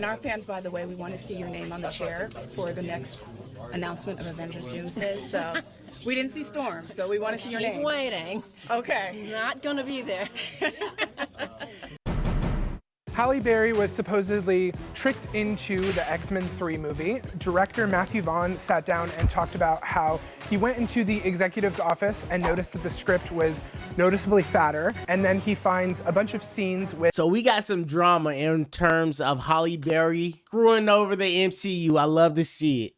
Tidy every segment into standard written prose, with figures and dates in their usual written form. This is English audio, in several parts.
And our fans, by the way, we want to see your name on the chair for the next announcement of Avengers Doomsday. So we didn't see Storm, so we want to see your name. Keep waiting. Okay. Not gonna be there. Halle Berry was supposedly tricked into the X-Men 3 movie. Director Matthew Vaughn sat down and talked about how he went into the executive's office and noticed that the script was noticeably fatter, and then he finds a bunch of scenes with... So we got some drama in terms of Halle Berry screwing over the MCU. I love to see it.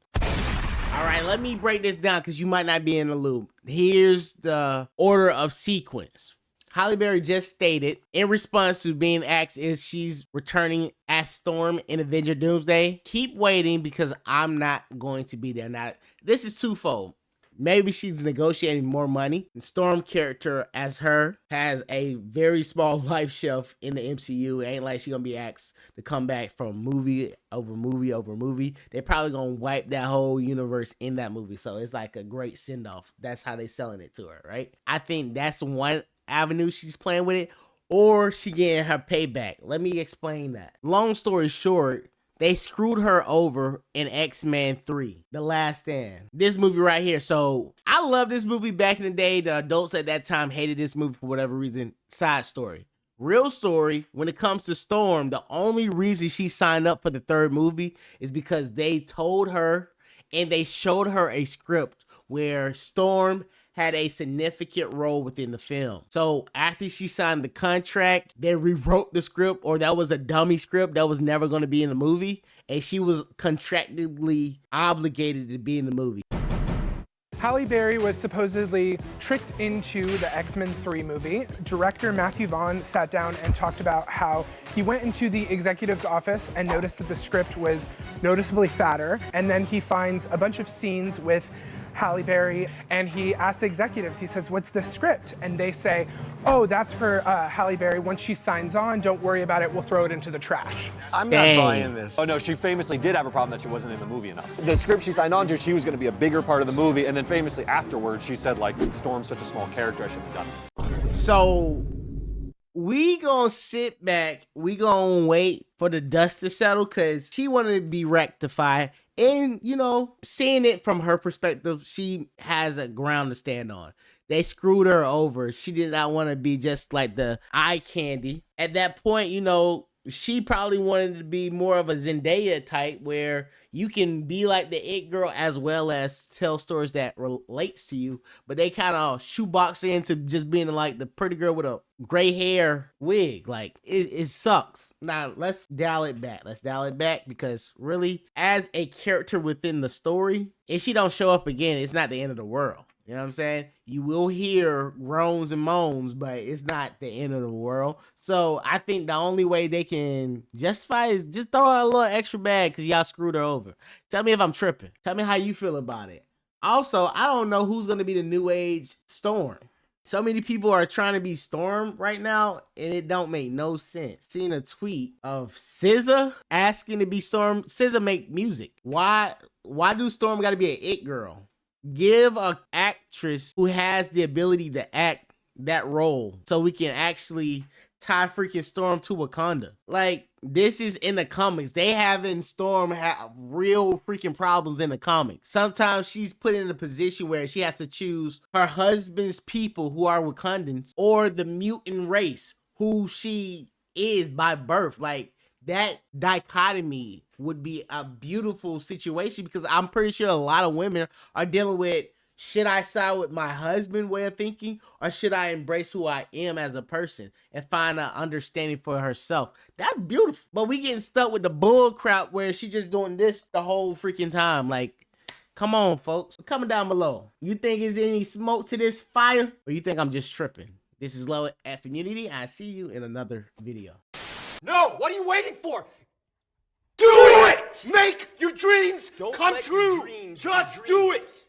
All right, let me break this down because you might not be in the loop. Here's the order of sequence. Halle Berry just stated in response to being asked if she's returning as Storm in Avenger Doomsday, keep waiting because I'm not going to be there. Now, this is twofold. Maybe she's negotiating more money. The Storm character as her has a very small life shelf in the MCU. It ain't like she's going to be asked to come back from movie over movie over movie. They're probably going to wipe that whole universe in that movie. So it's like a great send-off. That's how they selling it to her, right? I think that's one avenue she's playing with it, or she getting her payback. Let me explain that. Long story short, they screwed her over in X-Men 3, The Last Stand. This movie right here. So I love this movie back in the day. The adults at that time hated this movie for whatever reason. Side story. Real story, when it comes to Storm, the only reason she signed up for the third movie is because they told her and they showed her a script where Storm had a significant role within the film. So after she signed the contract, they rewrote the script, or that was a dummy script that was never going to be in the movie, and she was contractually obligated to be in the movie. Halle Berry was supposedly tricked into the X-Men 3 movie. Director Matthew Vaughn sat down and talked about how he went into the executive's office and noticed that the script was noticeably fatter, and then he finds a bunch of scenes with Halle Berry, and he asks the executives, he says, what's this script? And they say, oh, that's for Halle Berry. Once she signs on, don't worry about it, we'll throw it into the trash. I'm not buying this. Oh no, she famously did have a problem that she wasn't in the movie enough. The script she signed on to, she was gonna be a bigger part of the movie, and then famously afterwards, she said like, Storm's such a small character, I shouldn't have done it. So we gonna sit back, we gonna wait for the dust to settle, cause she wanted to be rectified. And, you know, seeing it from her perspective, she has a ground to stand on. They screwed her over. She did not want to be just like the eye candy. At that point, you know, she probably wanted to be more of a Zendaya type where you can be like the it girl as well as tell stories that relates to you. But they kind of shoebox into just being like the pretty girl with a gray hair wig. Like, it sucks. Now, let's dial it back. Let's dial it back because really, as a character within the story, if she don't show up again, it's not the end of the world. You know what I'm saying? You will hear groans and moans, but it's not the end of the world. So I think the only way they can justify is just throw her a little extra bag because y'all screwed her over. Tell me if I'm tripping. Tell me how you feel about it. Also, I don't know who's going to be the new age Storm. So many people are trying to be Storm right now, and it don't make no sense. Seeing a tweet of SZA asking to be Storm. SZA make music. Why do Storm got to be an it girl? Give an actress who has the ability to act that role so we can actually tie freaking Storm to Wakanda. Like, this is in the comics. They having Storm have real freaking problems in the comics. Sometimes she's put in a position where she has to choose her husband's people who are Wakandans or the mutant race who she is by birth. Like, that dichotomy would be a beautiful situation because I'm pretty sure a lot of women are dealing with, should I side with my husband way of thinking or should I embrace who I am as a person and find an understanding for herself? That's beautiful. But we getting stuck with the bull crap where she just doing this the whole freaking time. Like, come on, folks. Comment down below. You think there's any smoke to this fire or you think I'm just tripping? This is Low at Community. I see you in another video. No, what are you waiting for? Do it! Make your dreams come true! Just do it!